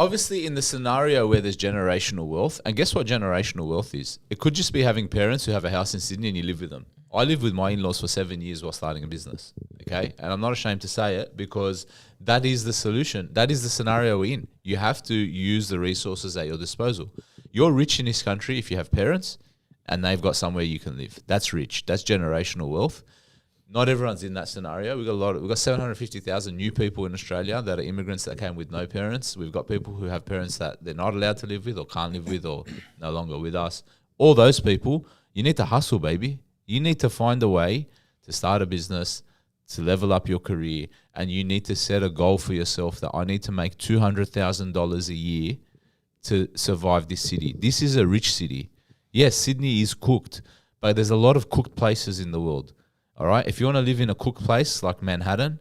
obviously in the scenario where there's generational wealth, and guess what generational wealth is? It could just be having parents who have a house in Sydney and you live with them. I lived with my in-laws for 7 years while starting a business, okay? And I'm not ashamed to say it because that is the solution. That is the scenario we're in. You have to use the resources at your disposal. You're rich in this country if you have parents and they've got somewhere you can live. That's rich. That's generational wealth. Not everyone's in that scenario. We've got 750,000 new people in Australia that are immigrants that came with no parents. We've got people who have parents that they're not allowed to live with or can't live with or no longer with us. All those people, you need to hustle, baby. You need to find a way to start a business, to level up your career, and you need to set a goal for yourself that I need to make $200,000 a year to survive this city. This is a rich city. Yes, Sydney is cooked, but there's a lot of cooked places in the world. All right? If you want to live in a cooked place like Manhattan,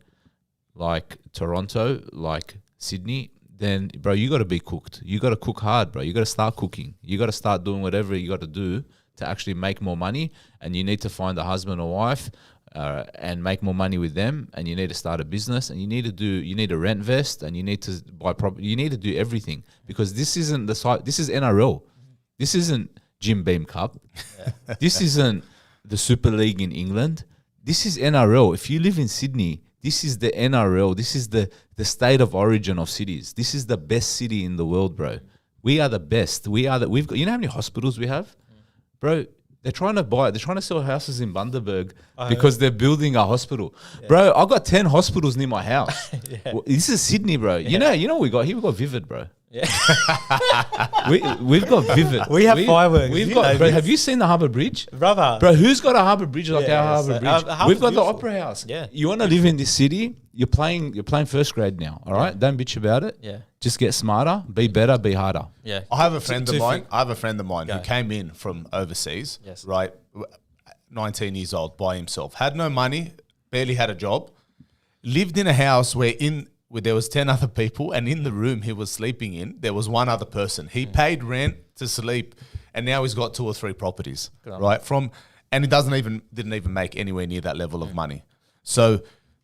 like Toronto, like Sydney, then, bro, you got to be cooked. You got to cook hard, bro. You got to start cooking. You got to start doing whatever you got to do to actually make more money, and you need to find a husband or wife and make more money with them, and you need to start a business, and you need to rent vest, and you need to buy property. You need to do everything because this isn't this is NRL. This isn't Jim Beam Cup. Yeah. This isn't the Super League in England. This is NRL. If you live in Sydney, this is the NRL. This is the state of origin of cities. This is the best city in the world, bro. We are the best. We've got, you know how many hospitals we have? Bro, they're trying to sell houses in Bundaberg because they're building a hospital. Yeah. Bro, I've got 10 hospitals near my house. Yeah. Well, this is Sydney, bro. Yeah. You know what we got here? We got Vivid, bro. Yeah. we've got Vivid. We have fireworks. Bro, have you seen the Harbour Bridge? Brother. Bro, who's got a Harbour Bridge like our Harbour Bridge? We've got the Opera House. Yeah. You want to live in this city? You're playing first grade now, all right? Don't bitch about it. Yeah. Just get smarter, be better, be harder. Yeah. I have a friend of mine who came in from overseas, right? 19 years old by himself, had no money, barely had a job, lived in a house where there was 10 other people, and in the room he was sleeping in, there was one other person. He paid rent to sleep, and now he's got 2 or 3 properties, right? And he didn't even make anywhere near that level of money. So,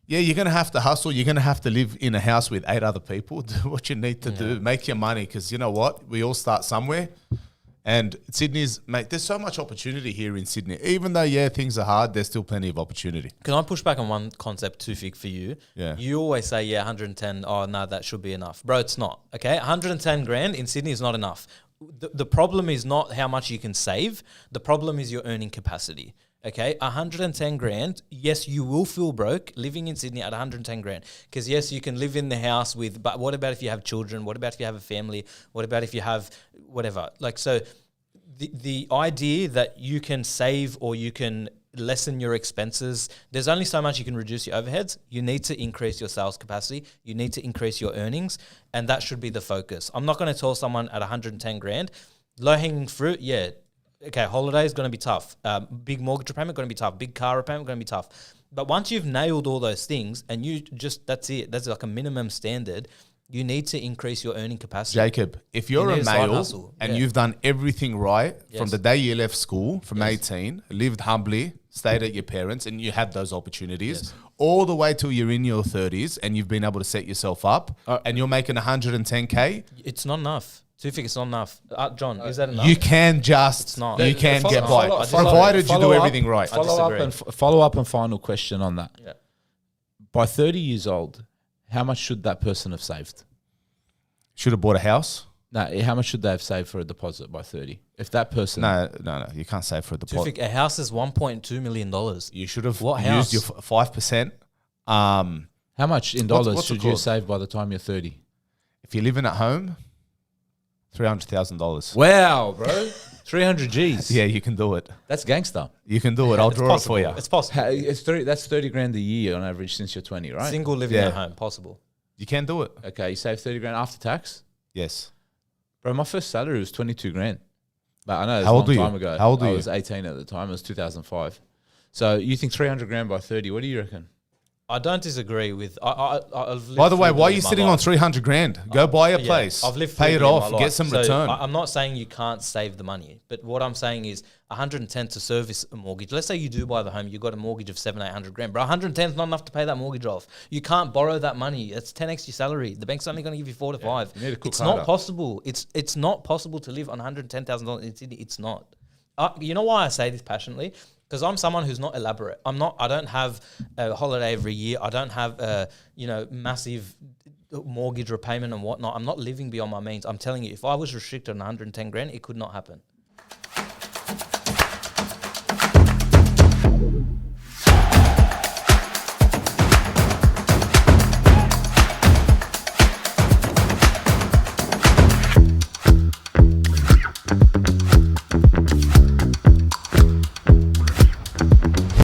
yeah, you're going to have to hustle. You're going to have to live in a house with 8 other people. Do what you need to do. Make your money, because you know what? We all start somewhere. And Sydney's, mate, there's so much opportunity here in Sydney. Even though, things are hard, there's still plenty of opportunity. Can I push back on one concept too, Fig, for you? Yeah. You always say, 110, oh, no, that should be enough. Bro, it's not, okay? 110 grand in Sydney is not enough. The problem is not how much you can save. The problem is your earning capacity. Okay, 110 grand. Yes, you will feel broke living in Sydney at 110 grand. Because yes, you can live in the house but what about if you have children? What about if you have a family? What about if you have whatever? Like, so the idea that you can save or you can lessen your expenses, there's only so much you can reduce your overheads. You need to increase your sales capacity. You need to increase your earnings. And that should be the focus. I'm not going to tell someone at 110 grand, low-hanging fruit, okay, holiday is going to be tough. Big mortgage repayment going to be tough. Big car repayment going to be tough. But once you've nailed all those things and that's it. That's like a minimum standard. You need to increase your earning capacity. Jacob, if you're a male and you've done everything right from the day you left school from 18, lived humbly, stayed at your parents, and you had those opportunities all the way till you're in your 30s and you've been able to set yourself up and you're making 110K. It's not enough. It's not enough. John, is that enough? You can just, you can get by, provided you do everything right. Follow up and final question on that. Yeah. By 30 years old, how much should that person have saved? Should have bought a house? No, how much should they have saved for a deposit by 30? If that person... No, you can't save for a deposit. A house is $1.2 million. You should have used your 5%. How much in dollars should you save by the time you're 30? If you're living at home... $300,000. Wow, bro. 300 G's. Yeah, you can do it. That's gangster. You can do it. I'll draw possible. it for you. It's possible. That's 30 grand a year on average since you're 20, right? Single living at home, possible. You can do it. Okay, you save 30 grand after tax? Yes. Bro, my first salary was 22 grand. But I know it's a long time ago. How old are you? I was 18 at the time. It was 2005. So you think 300 grand by 30, what do you reckon? I don't disagree with. I've lived By the way, frugally why are you in my sitting on life. 300 grand? Go buy a Yeah, place. I've lived pay it frugally in off, my get life. some So return. I'm not saying you can't save the money, but what I'm saying is 110 to service a mortgage. Let's say you do buy the home, you got a mortgage of 700-800 grand, bro. 110 is not enough to pay that mortgage off. You can't borrow that money. It's 10x your salary. The bank's only going to give you 4 to 5. you need to cook It's harder. not possible. It's not possible to live on $110,000 in Sydney. It's not. You know why I say this passionately? Because I'm someone who's not elaborate. I don't have a holiday every year. I don't have a, massive mortgage repayment and whatnot. I'm not living beyond my means. I'm telling you, if I was restricted on 110 grand, it could not happen.